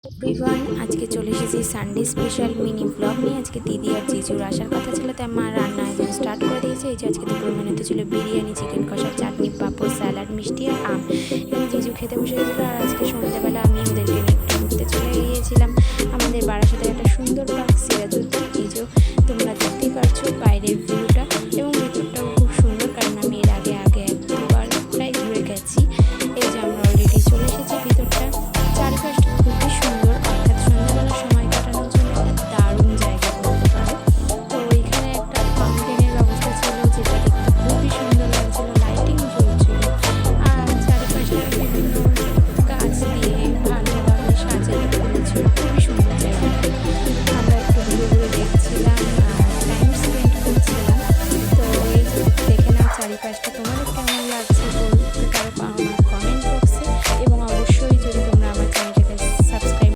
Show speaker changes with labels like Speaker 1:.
Speaker 1: Everyone, আজকে চলে এসেছি সানডে স্পেশাল মিনি ব্লগ নিয়ে। আজকে দিদি আর জিজুর আসার কথা ছিল, তাই মা রান্না আয়োজন স্টার্ট করে দিয়েছে। এই যে আজকে দুপুর মেনুতে ছিল বিরিয়ানি, চিকেন কষা, চাটনি, পাঁপড়, স্যালাড, মিষ্টি আর আম। এবং জিজু খেতে বসে গেছিলো। আর আজকে সন্ধ্যাবেলা আমি ওদেরকে